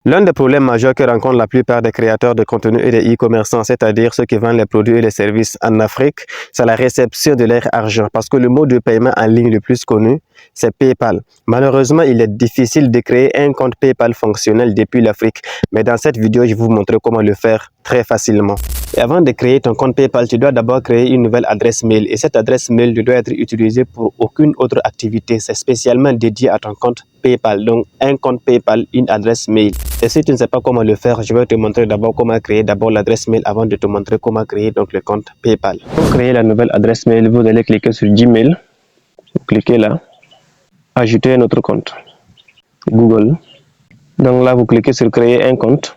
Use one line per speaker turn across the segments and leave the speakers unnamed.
L'un des problèmes majeurs que rencontrent la plupart des créateurs de contenu et des e-commerçants, c'est-à-dire ceux qui vendent les produits et les services en Afrique, c'est la réception de leur argent. Parce que le mode de paiement en ligne le plus connu, c'est PayPal. Malheureusement, il est difficile de créer un compte PayPal fonctionnel depuis l'Afrique. Mais dans cette vidéo, je vais vous montrer comment le faire très facilement. Et avant de créer ton compte PayPal, tu dois d'abord créer une nouvelle adresse mail. Et cette adresse mail ne doit être utilisée pour aucune autre activité. C'est spécialement dédié à ton compte PayPal. Donc, un compte PayPal, une adresse mail. Et si tu ne sais pas comment le faire, je vais te montrer d'abord comment créer d'abord l'adresse mail avant de te montrer comment créer donc le compte PayPal. Pour créer la nouvelle adresse mail, vous allez cliquer sur Gmail. Vous cliquez là. Ajouter un autre compte. Google. Donc là, vous cliquez sur créer un compte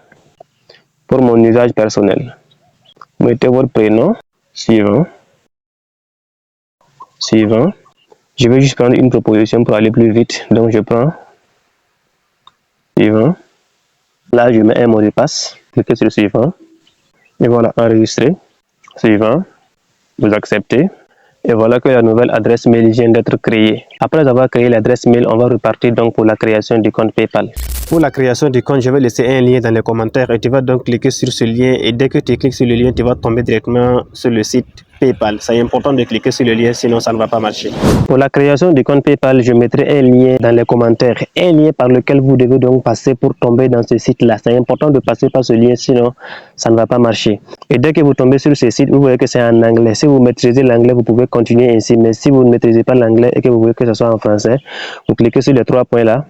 pour mon usage personnel. Mettez votre prénom. Suivant. Suivant. Je vais juste prendre une proposition pour aller plus vite. Donc je prends. Suivant. Là, je mets un mot de passe. Cliquez sur suivant. Et voilà, enregistrer. Suivant. Vous acceptez. Et voilà que la nouvelle adresse mail vient d'être créée. Après avoir créé l'adresse mail, on va repartir donc pour la création du compte PayPal. Pour la création du compte, je vais laisser un lien dans les commentaires et tu vas donc cliquer sur ce lien et dès que tu cliques sur le lien, tu vas tomber directement sur le site PayPal. C'est important de cliquer sur le lien, sinon ça ne va pas marcher. Pour la création du compte PayPal, je mettrai un lien dans les commentaires, un lien par lequel vous devez donc passer pour tomber dans ce site-là. C'est important de passer par ce lien, sinon ça ne va pas marcher. Et dès que vous tombez sur ce site, vous voyez que c'est en anglais. Si vous maîtrisez l'anglais, vous pouvez continuer ainsi. Mais si vous ne maîtrisez pas l'anglais et que vous voulez que ce soit en français, vous cliquez sur les trois points là.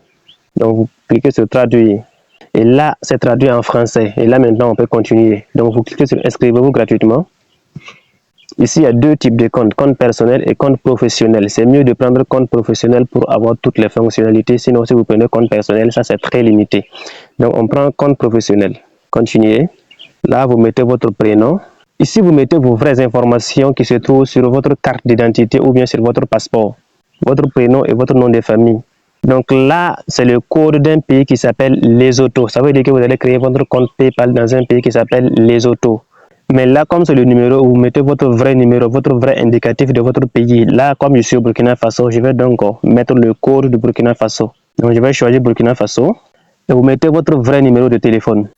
Donc vous cliquez sur traduire. Et là, c'est traduit en français. Et là, maintenant, on peut continuer. Donc vous cliquez sur inscrivez-vous gratuitement. Ici, il y a deux types de comptes, compte personnel et compte professionnel. C'est mieux de prendre compte professionnel pour avoir toutes les fonctionnalités. Sinon, si vous prenez compte personnel, ça c'est très limité. Donc, on prend compte professionnel. Continuez. Là, vous mettez votre prénom. Ici, vous mettez vos vraies informations qui se trouvent sur votre carte d'identité ou bien sur votre passeport. Votre prénom et votre nom de famille. Donc là, c'est le code d'un pays qui s'appelle Lesotho. Ça veut dire que vous allez créer votre compte PayPal dans un pays qui s'appelle Lesotho. Mais là, comme c'est le numéro, vous mettez votre vrai numéro, votre vrai indicatif de votre pays. Là, comme je suis au Burkina Faso, je vais donc mettre le code du Burkina Faso. Donc je vais choisir Burkina Faso. Et vous mettez votre vrai numéro de téléphone.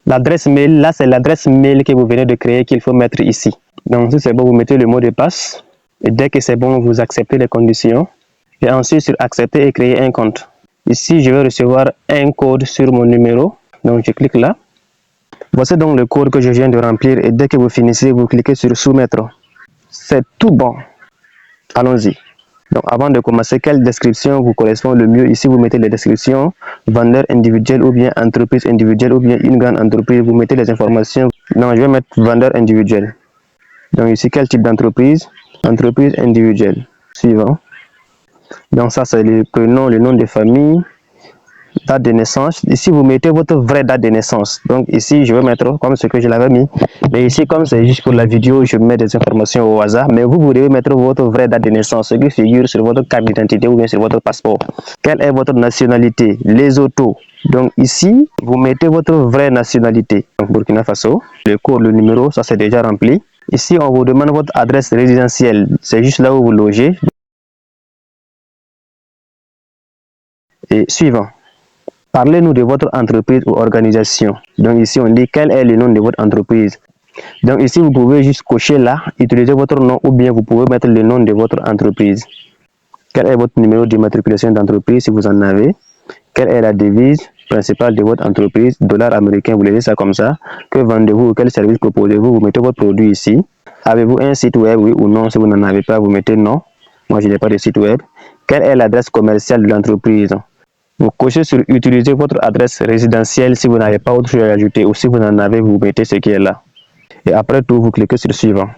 L'adresse mail, là, c'est l'adresse mail que vous venez de créer qu'il faut mettre ici. Donc si c'est bon, vous mettez le mot de passe. Et dès que c'est bon, vous acceptez les conditions. Et ensuite, sur accepter et créer un compte. Ici, je vais recevoir un code sur mon numéro. Donc, je clique là. Voici donc le code que je viens de remplir. Et dès que vous finissez, vous cliquez sur soumettre. C'est tout bon. Allons-y. Donc, avant de commencer, quelle description vous correspond le mieux? Ici, vous mettez les descriptions. Vendeur individuel ou bien entreprise individuelle ou bien une grande entreprise. Vous mettez les informations. Non, je vais mettre vendeur individuel. Donc, ici, quel type d'entreprise? Entreprise individuelle. Suivant. Donc ça c'est le prénom, le nom de famille, date de naissance. Ici vous mettez votre vraie date de naissance. Donc ici je vais mettre comme ce que je l'avais mis. Mais ici comme c'est juste pour la vidéo, je mets des informations au hasard. Mais vous devez mettre votre vraie date de naissance, ce qui figure sur votre carte d'identité ou bien sur votre passeport. Quelle est votre nationalité? Lesotho. Donc ici vous mettez votre vraie nationalité. Donc Burkina Faso. Le code, le numéro, ça c'est déjà rempli. Ici on vous demande votre adresse résidentielle. C'est juste là où vous logez. Et suivant. Parlez-nous de votre entreprise ou organisation. Donc ici, on dit quel est le nom de votre entreprise. Donc ici, vous pouvez juste cocher là, utiliser votre nom ou bien vous pouvez mettre le nom de votre entreprise. Quel est votre numéro d'immatriculation d'entreprise si vous en avez. Quelle est la devise principale de votre entreprise. Dollar américain, vous laissez ça comme ça. Que vendez-vous ou quel service proposez-vous. Vous mettez votre produit ici. Avez-vous un site web, oui ou non. Si vous n'en avez pas, vous mettez non. Moi, je n'ai pas de site web. Quelle est l'adresse commerciale de l'entreprise. Vous cochez sur utiliser votre adresse résidentielle si vous n'avez pas autre chose à ajouter ou si vous en avez, vous mettez ce qui est là. Et après tout, vous cliquez sur suivant.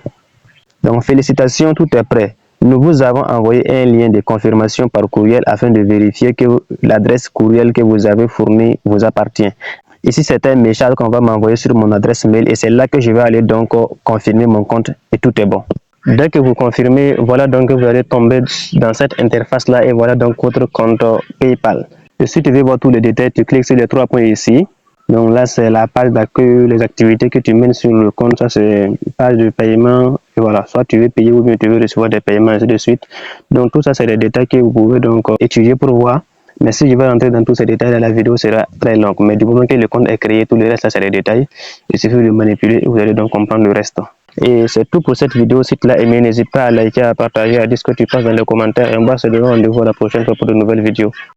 Donc félicitations, tout est prêt. Nous vous avons envoyé un lien de confirmation par courriel afin de vérifier que l'adresse courriel que vous avez fournie vous appartient. Ici, c'est un message qu'on va m'envoyer sur mon adresse mail et c'est là que je vais aller donc confirmer mon compte et tout est bon. Dès que vous confirmez, voilà donc que vous allez tomber dans cette interface là et voilà donc votre compte PayPal. Et si tu veux voir tous les détails, tu cliques sur les trois points ici. Donc là, c'est la page d'accueil, les activités que tu mènes sur le compte. Ça, c'est une page de paiement. Et voilà, soit tu veux payer ou bien tu veux recevoir des paiements, ainsi de suite. Donc tout ça, c'est des détails que vous pouvez donc étudier pour voir. Mais si je vais entrer dans tous ces détails, la vidéo sera très longue. Mais du moment que le compte est créé, tout le reste, c'est les détails. Il suffit de manipuler et vous allez donc comprendre le reste. Et c'est tout pour cette vidéo. Si tu l'as aimé, n'hésite pas à liker, à partager, à dire ce que tu penses dans les commentaires. Et on va se donner rendez-vous la prochaine fois pour de nouvelles vidéos.